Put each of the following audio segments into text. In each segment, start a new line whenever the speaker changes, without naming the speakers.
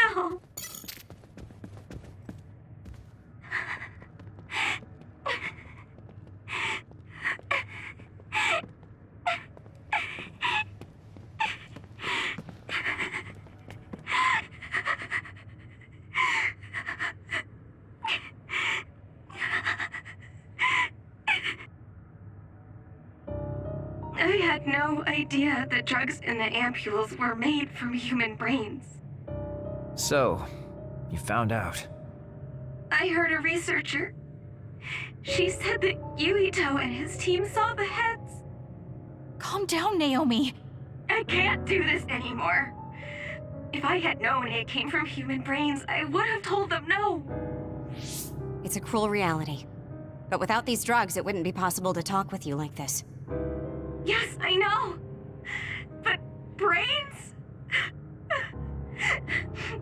No. I had no idea that drugs in the ampules were made from human brains.
So, you found out.
I heard a researcher. She said that Yuito and his team saw the heads.
Calm down, Naomi.
I can't do this anymore. If I had known it came from human brains, I would have told them no.
It's a cruel reality. But without these drugs, it wouldn't be possible to talk with you like this.
Yes, I know. But brains?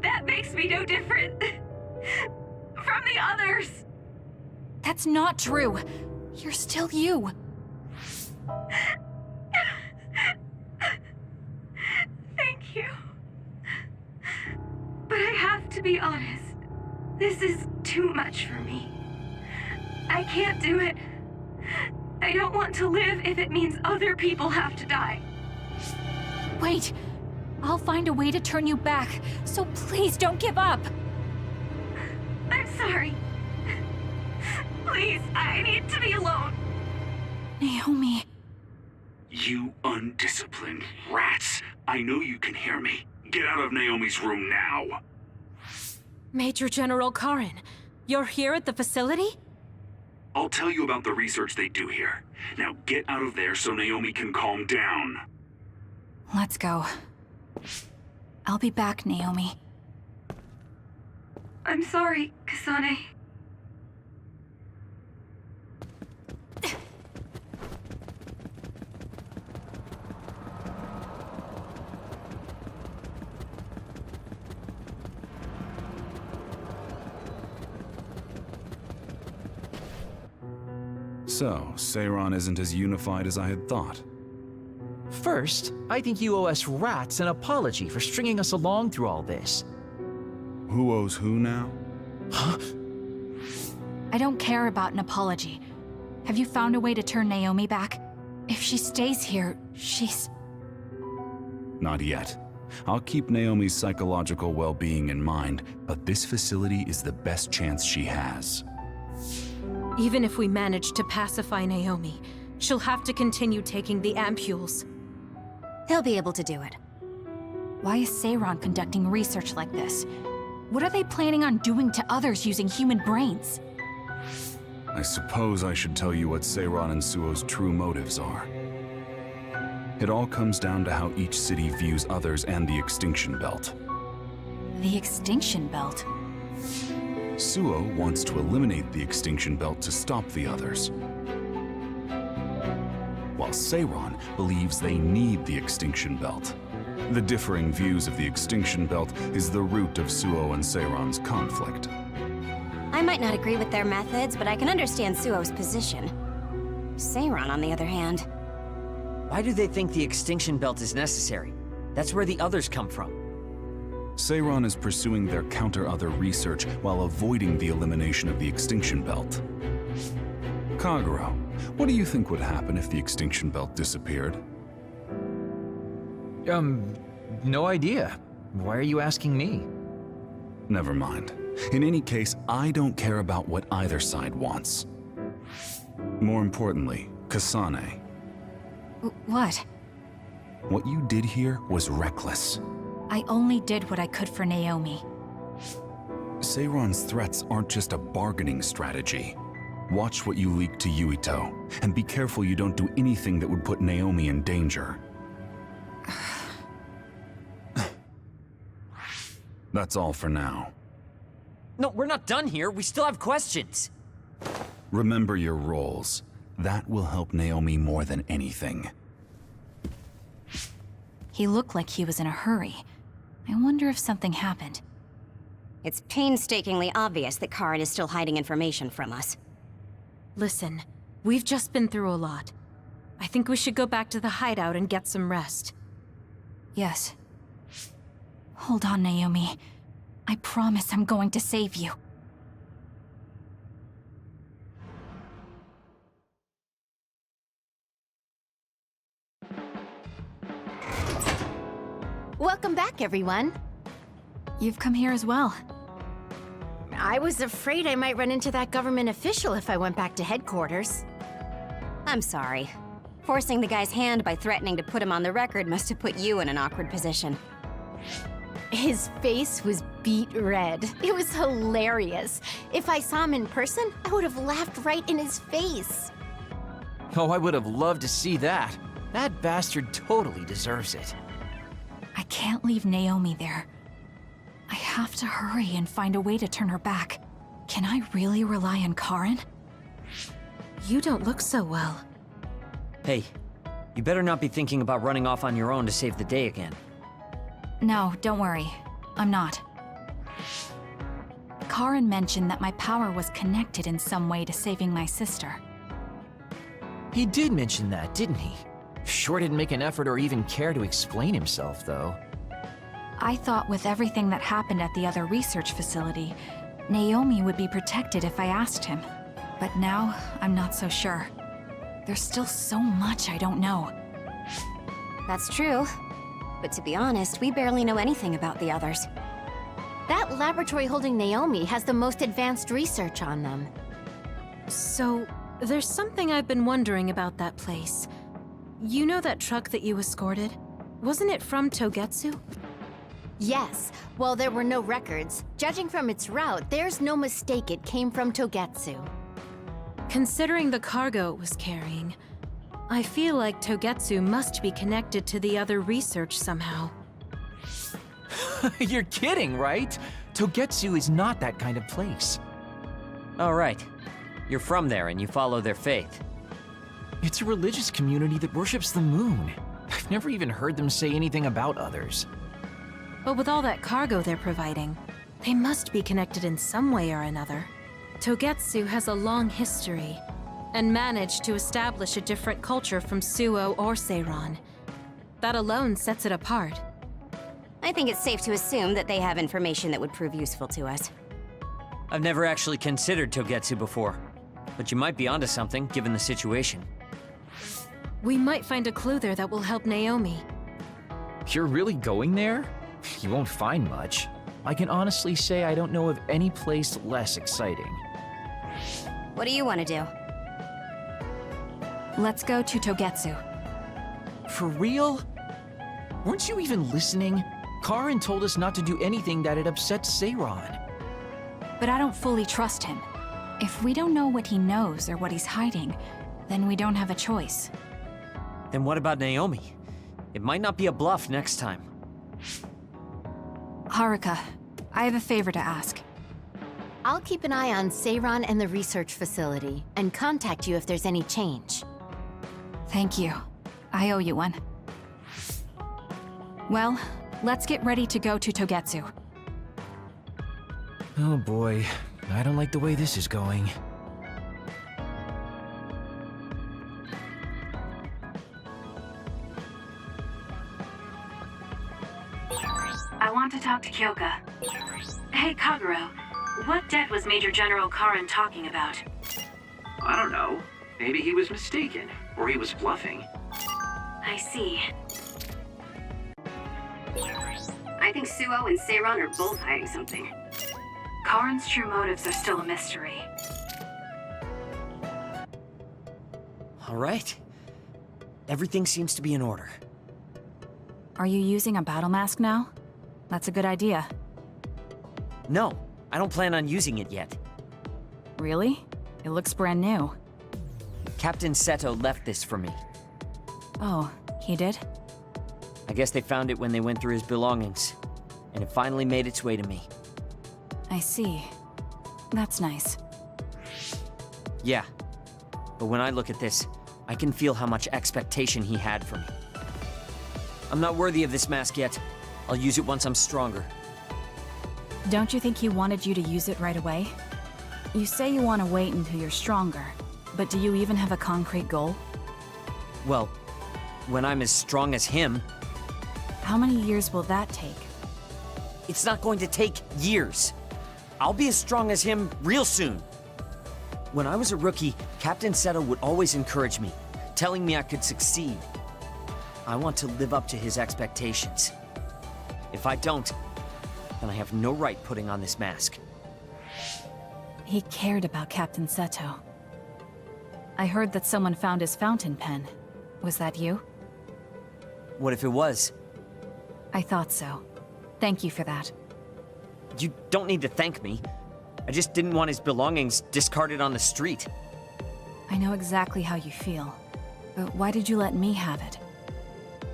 That makes me no different from the others.
That's not true. You're still you.
Thank you. But I have to be honest. This is too much for me. I can't do it. I don't want to live if it means other people have to die.
Wait. I'll find a way to turn you back, so please don't give up.
I'm sorry. Please, I need to be alone.
Naomi.
You undisciplined rats. I know you can hear me. Get out of Naomi's room now.
Major General Karin, you're here at the facility?
I'll tell you about the research they do here. Now get out of there so Naomi can calm down.
Let's go. I'll be back, Naomi.
I'm sorry, Kasane.
So, Seiron isn't as unified as I had thought.
First, I think you owe us rats an apology for stringing us along through all this.
Who owes who now?
Huh?
I don't care about an apology. Have you found a way to turn Naomi back? If she stays here, she's...
Not yet. I'll keep Naomi's psychological well-being in mind, but this facility is the best chance she has.
Even if we manage to pacify Naomi, she'll have to continue taking the ampules.
He'll be able to do it.
Why is Seiron conducting research like this? What are they planning on doing to others using human brains?
I suppose I should tell you what Seiron and Suo's true motives are. It all comes down to how each city views others and the Extinction Belt.
The Extinction Belt?
Suo wants to eliminate the Extinction Belt to stop the others, while Seiron believes they need the Extinction Belt. The differing views of the Extinction Belt is the root of Suo and Seiron's conflict.
I might not agree with their methods, but I can understand Suo's position. Seiron, on the other hand...
Why do they think the Extinction Belt is necessary? That's where the others come from.
Seiron is pursuing their counter-other research while avoiding the elimination of the Extinction Belt. Kagero, what do you think would happen if the Extinction Belt disappeared?
No idea. Why are you asking me?
Never mind. In any case, I don't care about what either side wants. More importantly, Kasane.
What?
What you did here was reckless.
I only did what I could for Naomi.
Seiron's threats aren't just a bargaining strategy. Watch what you leak to Yuito, and be careful you don't do anything that would put Naomi in danger. That's all for now.
No, we're not done here. We still have questions.
Remember your roles. That will help Naomi more than anything.
He looked like he was in a hurry. I wonder if something happened.
It's painstakingly obvious that Karin is still hiding information from us.
Listen, we've just been through a lot. I think we should go back to the hideout and get some rest.
Yes. Hold on, Naomi. I promise I'm going to save you.
Welcome back, everyone.
You've come here as well.
I was afraid I might run into that government official if I went back to headquarters.
I'm sorry. Forcing the guy's hand by threatening to put him on the record must have put you in an awkward position.
His face was beet red. It was hilarious. If I saw him in person, I would have laughed right in his face.
Oh, I would have loved to see that. That bastard totally deserves it.
I can't leave Naomi there. I have to hurry and find a way to turn her back. Can I really rely on Karen?
You don't look so well.
Hey, you better not be thinking about running off on your own to save the day again.
No, don't worry. I'm not. Karen mentioned that my power was connected in some way to saving my sister.
He did mention that, didn't he? Sure didn't make an effort or even care to explain himself, though.
I thought with everything that happened at the other research facility, Naomi would be protected if I asked him. But now, I'm not so sure. There's still so much I don't know.
That's true. But to be honest, we barely know anything about the others.
That laboratory holding Naomi has the most advanced research on them.
So, there's something I've been wondering about that place. You know that truck that you escorted? Wasn't it from Togetsu?
Yes, while there were no records, judging from its route, there's no mistake it came from Togetsu.
Considering the cargo it was carrying, I feel like Togetsu must be connected to the other research somehow.
You're kidding, right? Togetsu is not that kind of place.
All right. You're from there and you follow their faith.
It's a religious community that worships the moon. I've never even heard them say anything about others.
But with all that cargo they're providing, they must be connected in some way or another. Togetsu has a long history, and managed to establish a different culture from Suo or Seiran. That alone sets it apart.
I think it's safe to assume that they have information that would prove useful to us.
I've never actually considered Togetsu before, but you might be onto something given the situation.
We might find a clue there that will help Naomi.
You're really going there? You won't find much. I can honestly say I don't know of any place less exciting.
What do you want to do?
Let's go to Togetsu.
For real? Weren't you even listening? Karen told us not to do anything that'd upset Seiran.
But I don't fully trust him. If we don't know what he knows or what he's hiding, then we don't have a choice.
Then what about Naomi? It might not be a bluff next time.
Haruka, I have a favor to ask.
I'll keep an eye on Seiran and the research facility, and contact you if there's any change.
Thank you. I owe you one. Well, let's get ready to go to Togetsu.
Oh boy, I don't like the way this is going.
I want to talk to Kyoka. Hey, Kaguro. What debt was Major General Karen talking about?
I don't know. Maybe he was mistaken, or he was bluffing.
I see.
I think Suo and Seiran are both hiding something.
Karen's true motives are still a mystery.
All right. Everything seems to be in order.
Are you using a battle mask now? That's a good idea.
No, I don't plan on using it yet.
Really? It looks brand new.
Captain Seto left this for me.
Oh, he did?
I guess they found it when they went through his belongings, and it finally made its way to me.
I see. That's nice.
Yeah, but when I look at this, I can feel how much expectation he had for me. I'm not worthy of this mask yet. I'll use it once I'm stronger.
Don't you think he wanted you to use it right away? You say you want to wait until you're stronger, but do you even have a concrete goal?
Well, when I'm as strong as him.
How many years will that take?
It's not going to take years. I'll be as strong as him real soon. When I was a rookie, Captain Seto would always encourage me, telling me I could succeed. I want to live up to his expectations. If I don't, then I have no right putting on this mask.
He cared about Captain Seto. I heard that someone found his fountain pen. Was that you?
What if it was?
I thought so. Thank you for that.
You don't need to thank me. I just didn't want his belongings discarded on the street.
I know exactly how you feel. But why did you let me have it?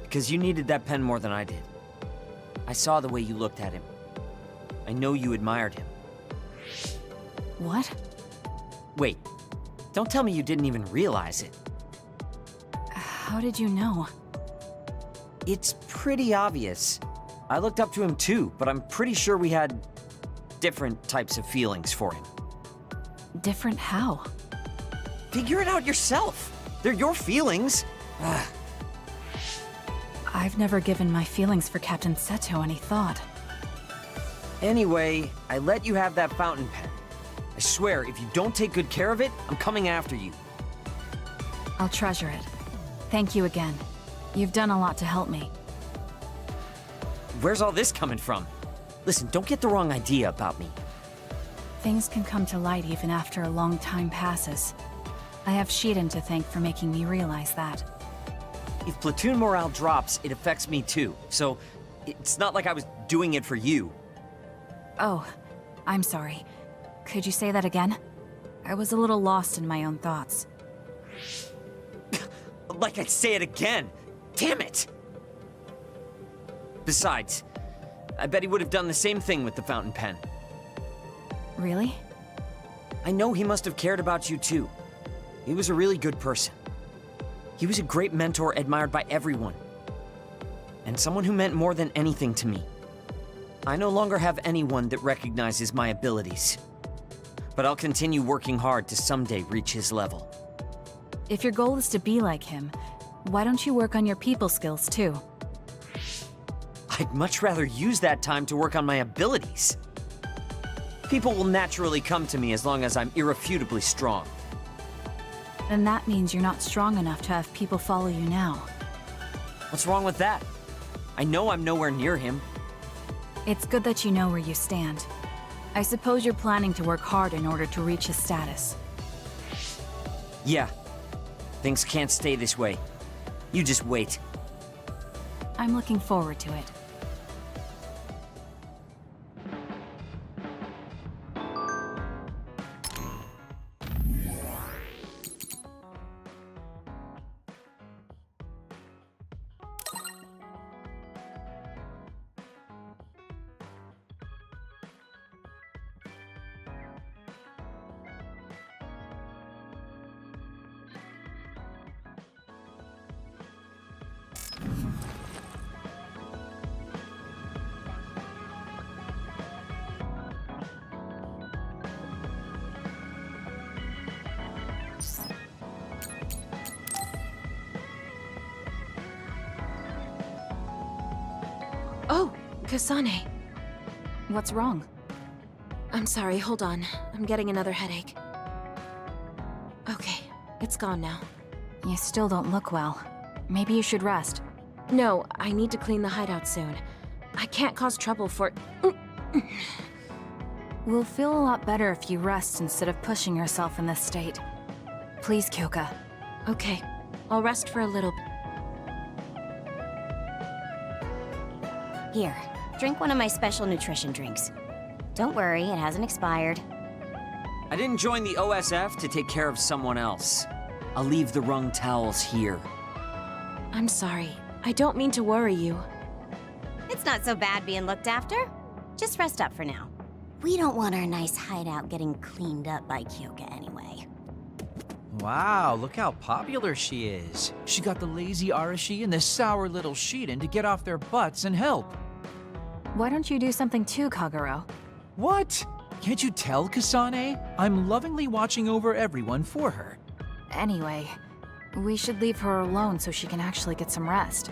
Because you needed that pen more than I did. I saw the way you looked at him. I know you admired him.
What?
Wait, don't tell me you didn't even realize it.
How did you know?
It's pretty obvious. I looked up to him too, but I'm pretty sure we had different types of feelings for him.
Different how?
Figure it out yourself. They're your feelings.
I've never given my feelings for Captain Seto any thought.
Anyway, I let you have that fountain pen. I swear, if you don't take good care of it, I'm coming after you.
I'll treasure it. Thank you again. You've done a lot to help me.
Where's all this coming from? Listen, don't get the wrong idea about me.
Things can come to light even after a long time passes. I have Shiden to thank for making me realize that.
If platoon morale drops, it affects me too. So, it's not like I was doing it for you.
Oh, I'm sorry. Could you say that again? I was a little lost in my own thoughts.
Like I'd say it again! Damn it! Besides, I bet he would have done the same thing with the fountain pen.
Really?
I know he must have cared about you too. He was a really good person. He was a great mentor admired by everyone. And someone who meant more than anything to me. I no longer have anyone that recognizes my abilities. But I'll continue working hard to someday reach his level.
If your goal is to be like him, why don't you work on your people skills too?
I'd much rather use that time to work on my abilities. People will naturally come to me as long as I'm irrefutably strong.
Then that means you're not strong enough to have people follow you now.
What's wrong with that? I know I'm nowhere near him.
It's good that you know where you stand. I suppose you're planning to work hard in order to reach his status.
Yeah. Things can't stay this way. You just wait.
I'm looking forward to it.
Oh, Kasane.
What's wrong?
I'm sorry, hold on. I'm getting another headache. Okay, it's gone now.
You still don't look well. Maybe you should rest.
No, I need to clean the hideout soon. I can't cause trouble for...
We'll feel a lot better if you rest instead of pushing yourself in this state. Please, Kyoka.
Okay, I'll rest for a little bit.
Here, drink one of my special nutrition drinks. Don't worry, it hasn't expired.
I didn't join the OSF to take care of someone else. I'll leave the wrung towels here.
I'm sorry. I don't mean to worry you.
It's not so bad being looked after. Just rest up for now. We don't want our nice hideout getting cleaned up by Kyoka anyway.
Wow, look how popular she is. She got the lazy Arashi and the sour little Shiden to get off their butts and help.
Why don't you do something too, Kagero?
What? Can't you tell, Kasane? I'm lovingly watching over everyone for her.
Anyway, We should leave her alone so she can actually get some rest.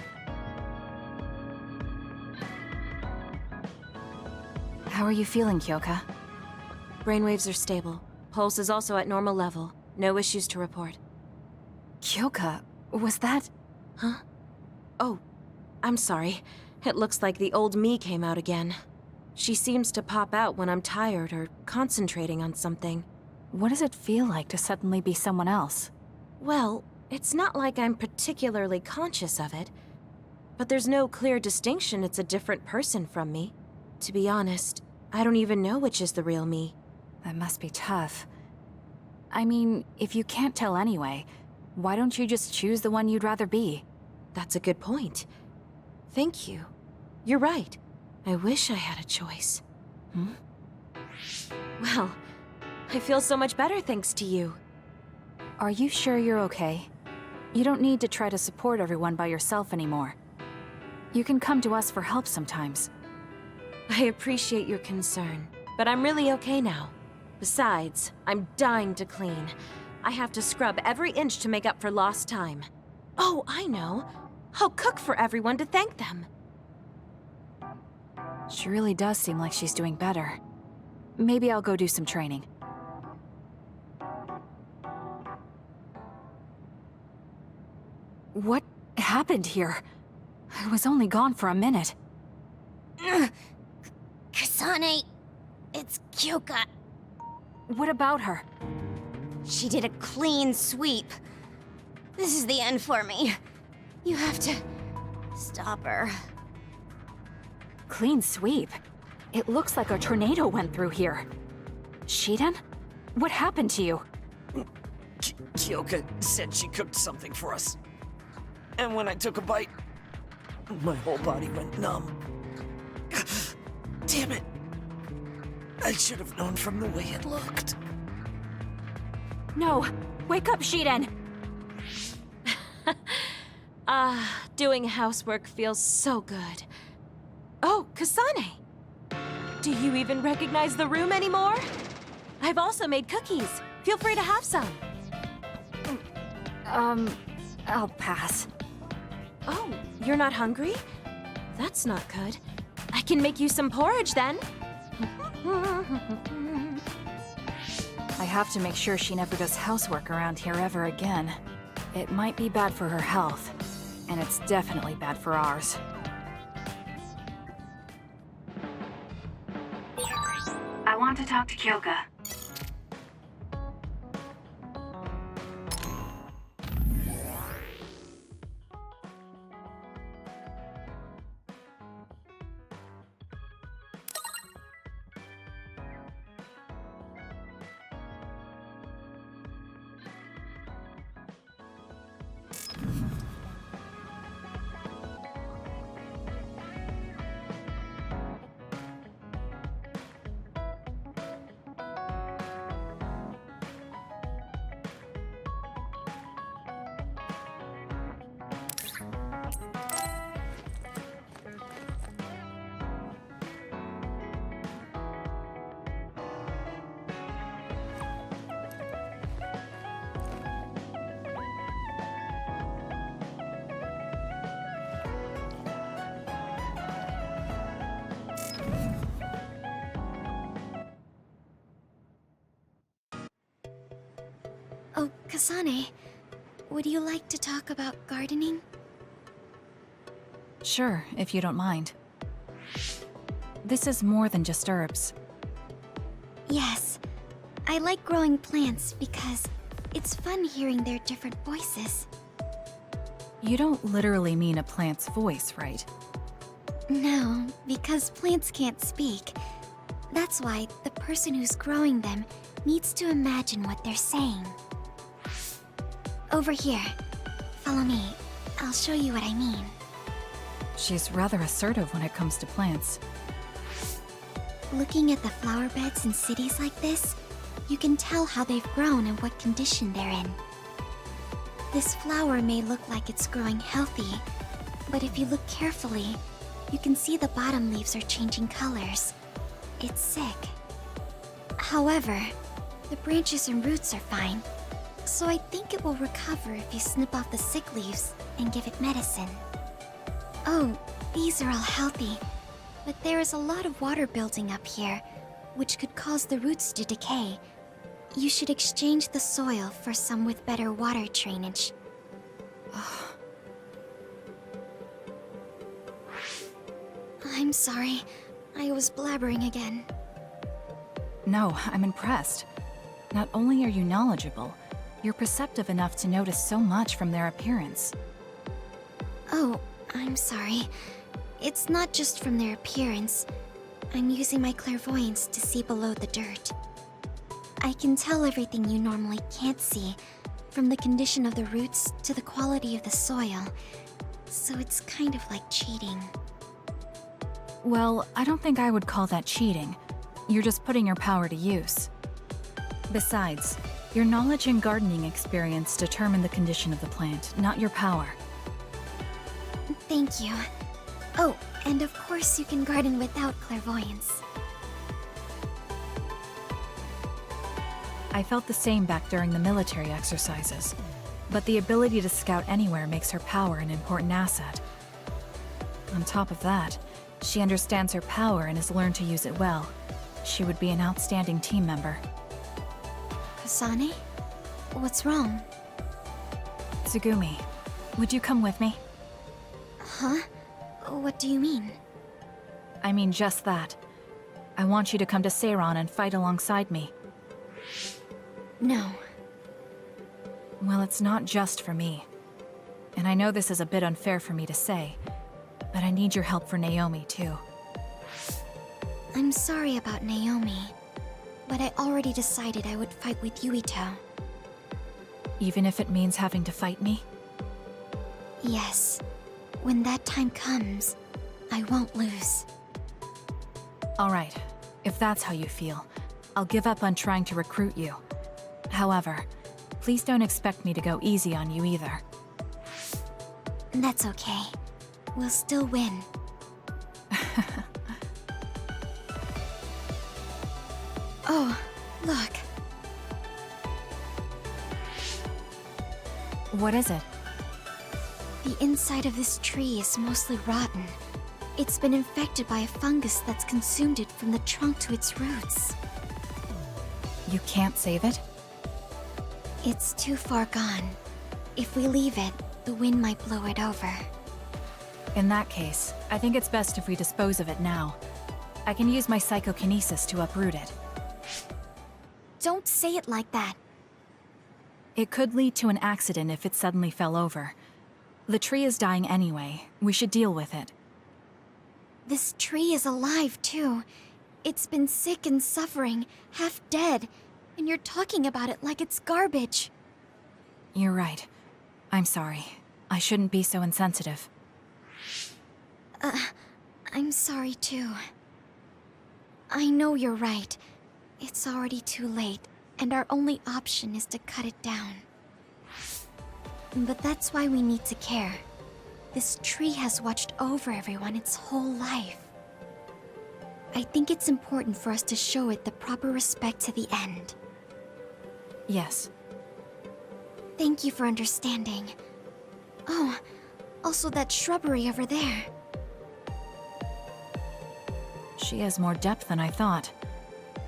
How are you feeling, Kyoka?
Brainwaves are stable. Pulse is also at normal level. No issues to report.
Kyoka, was that...
Huh? Oh, I'm sorry. It looks like the old me came out again. She seems to pop out when I'm tired or concentrating on something.
What does it feel like to suddenly be someone else?
Well, it's not like I'm particularly conscious of it. But there's no clear distinction it's a different person from me. To be honest, I don't even know which is the real me.
That must be tough. I mean, if you can't tell anyway, why don't you just choose the one you'd rather be?
That's a good point. Thank you. You're right. I wish I had a choice.
Hmm?
Well, I feel so much better thanks to you.
Are you sure you're okay? You don't need to try to support everyone by yourself anymore. You can come to us for help sometimes.
I appreciate your concern, but I'm really okay now. Besides, I'm dying to clean. I have to scrub every inch to make up for lost time. Oh, I know. I'll cook for everyone to thank them.
She really does seem like she's doing better. Maybe I'll go do some training. What happened here? I was only gone for a minute.
Kasane, it's Kyoka.
What about her?
She did a clean sweep. This is the end for me. You have to stop her.
Clean sweep? It looks like a tornado went through here. Shiden? What happened to you?
Kyoka said she cooked something for us. And when I took a bite, my whole body went numb. Damn it. I should have known from the way it looked.
No! Wake up, Shiden!
Doing housework feels so good. Oh, Kasane! Do you even recognize the room anymore? I've also made cookies. Feel free to have some.
I'll pass.
Oh, you're not hungry? That's not good. I can make you some porridge then.
I have to make sure she never does housework around here ever again. It might be bad for her health, and it's definitely bad for ours.
I want to talk to Kyoka.
Oh, Kasane, would you like to talk about gardening?
Sure, if you don't mind. This is more than just herbs.
Yes. I like growing plants because it's fun hearing their different voices.
You don't literally mean a plant's voice, right?
No, because plants can't speak. That's why the person who's growing them needs to imagine what they're saying. Over here. Follow me. I'll show you what I mean.
She's rather assertive when it comes to plants.
Looking at the flower beds in cities like this, you can tell how they've grown and what condition they're in. This flower may look like it's growing healthy, but if you look carefully, you can see the bottom leaves are changing colors. It's sick. However, the branches and roots are fine. So I think it will recover if you snip off the sick leaves and give it medicine. Oh, these are all healthy, but there is a lot of water building up here, which could cause the roots to decay. You should exchange the soil for some with better water drainage. I'm sorry. I was blabbering again.
No, I'm impressed. Not only are you knowledgeable, you're perceptive enough to notice so much from their appearance.
Oh, I'm sorry. It's not just from their appearance. I'm using my clairvoyance to see below the dirt. I can tell everything you normally can't see, from the condition of the roots to the quality of the soil. So it's kind of like cheating.
Well, I don't think I would call that cheating. You're just putting your power to use. Besides, your knowledge and gardening experience determine the condition of the plant, not your power.
Thank you. Oh, and of course you can garden without clairvoyance.
I felt the same back during the military exercises, but the ability to scout anywhere makes her power an important asset. On top of that, she understands her power and has learned to use it well. She would be an outstanding team member.
Kasane? What's wrong?
Tsugumi, would you come with me?
Huh? What do you mean?
I mean just that. I want you to come to Seiran and fight alongside me.
No.
Well, it's not just for me. And I know this is a bit unfair for me to say, but I need your help for Naomi, too.
I'm sorry about Naomi, but I already decided I would fight with Yuito.
Even if it means having to fight me?
Yes. When that time comes, I won't lose.
All right. If that's how you feel, I'll give up on trying to recruit you. However, please don't expect me to go easy on you either.
That's okay. We'll still win. Oh, look.
What is it?
The inside of this tree is mostly rotten. It's been infected by a fungus that's consumed it from the trunk to its roots.
You can't save it?
It's too far gone. If we leave it, the wind might blow it over.
In that case, I think it's best if we dispose of it now. I can use my psychokinesis to uproot it.
Don't say it like that.
It could lead to an accident if it suddenly fell over. The tree is dying anyway. We should deal with it.
This tree is alive, too. It's been sick and suffering, half dead, and you're talking about it like it's garbage.
You're right. I'm sorry. I shouldn't be so insensitive.
I'm sorry, too. I know you're right. It's already too late, and our only option is to cut it down. But that's why we need to care. This tree has watched over everyone its whole life. I think it's important for us to show it the proper respect to the end.
Yes.
Thank you for understanding. Oh, also that shrubbery over there.
She has more depth than I thought.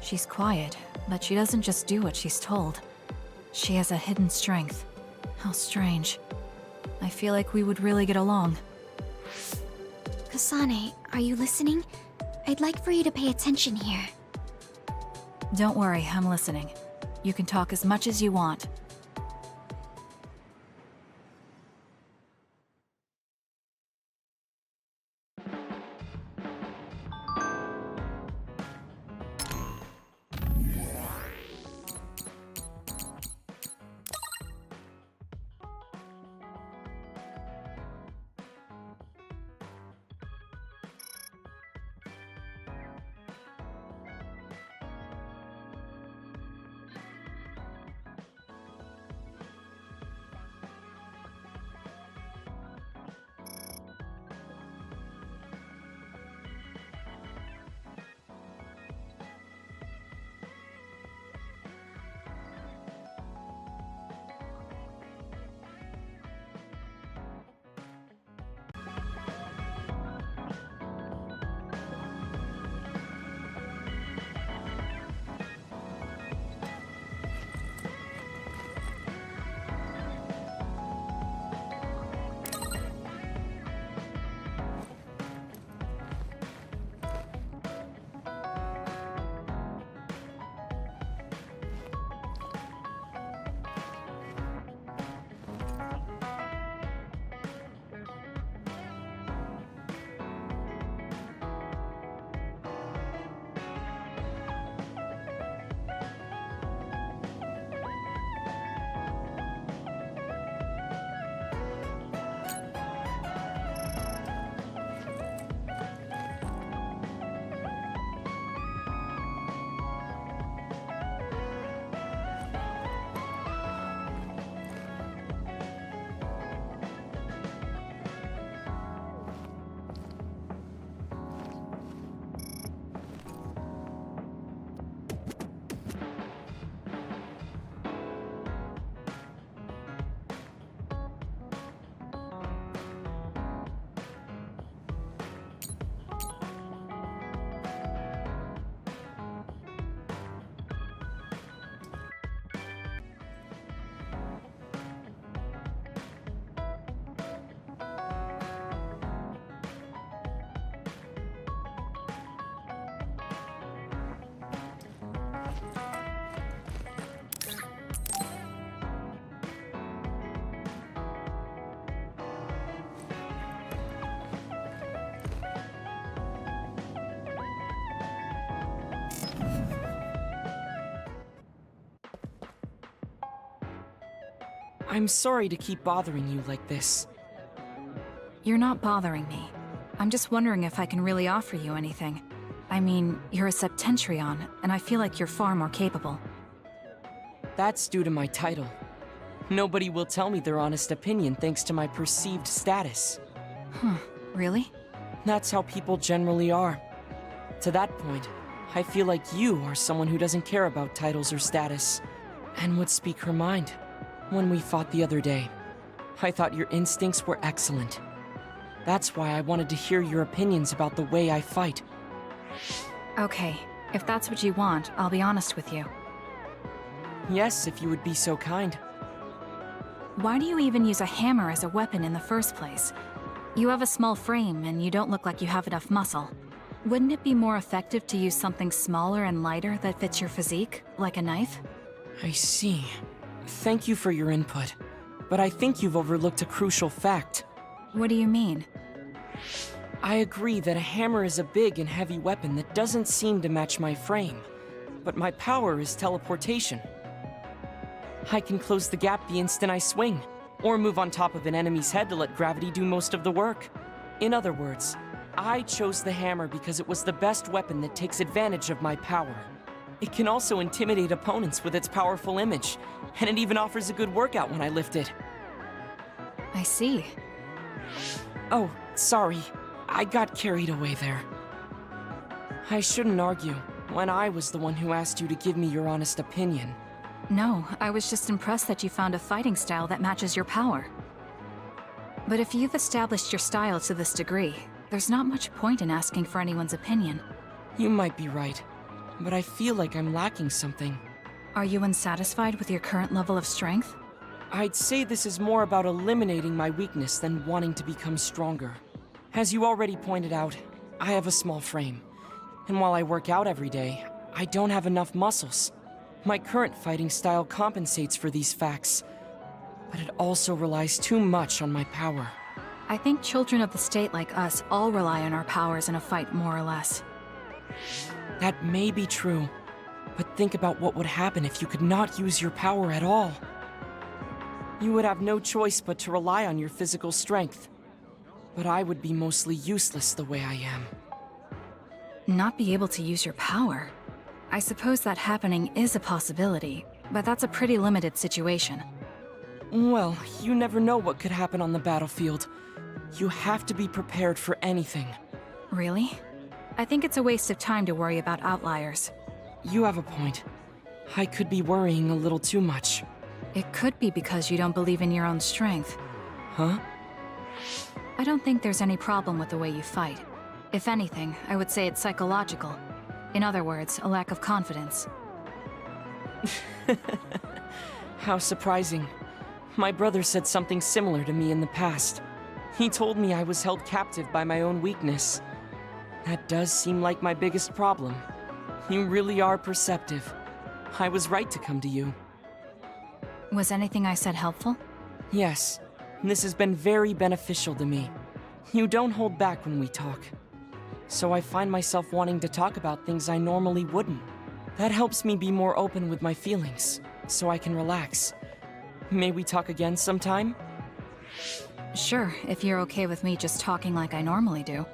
She's quiet, but she doesn't just do what she's told. She has a hidden strength. How strange. I feel like we would really get along.
Kasane, are you listening? I'd like for you to pay attention here.
Don't worry, I'm listening. You can talk as much as you want.
I'm sorry to keep bothering you like this.
You're not bothering me. I'm just wondering if I can really offer you anything. I mean, you're a Septentrion, and I feel like you're far more capable.
That's due to my title. Nobody will tell me their honest opinion thanks to my perceived status.
Really?
That's how people generally are. To that point, I feel like you are someone who doesn't care about titles or status, and would speak her mind. When we fought the other day, I thought your instincts were excellent. That's why I wanted to hear your opinions about the way I fight.
Okay, if that's what you want, I'll be honest with you.
Yes, if you would be so kind.
Why do you even use a hammer as a weapon in the first place? You have a small frame, and you don't look like you have enough muscle. Wouldn't it be more effective to use something smaller and lighter that fits your physique, like a knife?
I see. Thank you for your input, but I think you've overlooked a crucial fact.
What do you mean?
I agree that a hammer is a big and heavy weapon that doesn't seem to match my frame, but my power is teleportation. I can close the gap the instant I swing, or move on top of an enemy's head to let gravity do most of the work. In other words, I chose the hammer because it was the best weapon that takes advantage of my power. It can also intimidate opponents with its powerful image, and it even offers a good workout when I lift it.
I see.
Oh, sorry. I got carried away there. I shouldn't argue, when I was the one who asked you to give me your honest opinion.
No, I was just impressed that you found a fighting style that matches your power. But if you've established your style to this degree, there's not much point in asking for anyone's opinion.
You might be right, but I feel like I'm lacking something.
Are you unsatisfied with your current level of strength?
I'd say this is more about eliminating my weakness than wanting to become stronger. As you already pointed out, I have a small frame, and while I work out every day, I don't have enough muscles. My current fighting style compensates for these facts, but it also relies too much on my power.
I think children of the state like us all rely on our powers in a fight, more or less.
That may be true, but think about what would happen if you could not use your power at all. You would have no choice but to rely on your physical strength, but I would be mostly useless the way I am.
Not be able to use your power? I suppose that happening is a possibility, but that's a pretty limited situation.
Well, you never know what could happen on the battlefield. You have to be prepared for anything.
Really? I think it's a waste of time to worry about outliers.
You have a point. I could be worrying a little too much.
It could be because you don't believe in your own strength.
Huh?
I don't think there's any problem with the way you fight. If anything, I would say it's psychological. In other words, a lack of confidence.
How surprising. My brother said something similar to me in the past. He told me I was held captive by my own weakness. That does seem like my biggest problem. You really are perceptive. I was right to come to you.
Was anything I said helpful?
Yes. This has been very beneficial to me. You don't hold back when we talk. So I find myself wanting to talk about things I normally wouldn't. That helps me be more open with my feelings, so I can relax. May we talk again sometime?
Sure, if you're okay with me just talking like I normally do.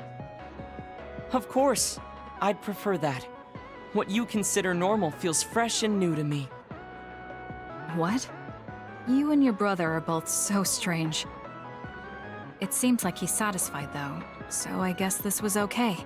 Of course. I'd prefer that. What you consider normal feels fresh and new to me.
What? You and your brother are both so strange. It seems like he's satisfied, though, so I guess this was okay.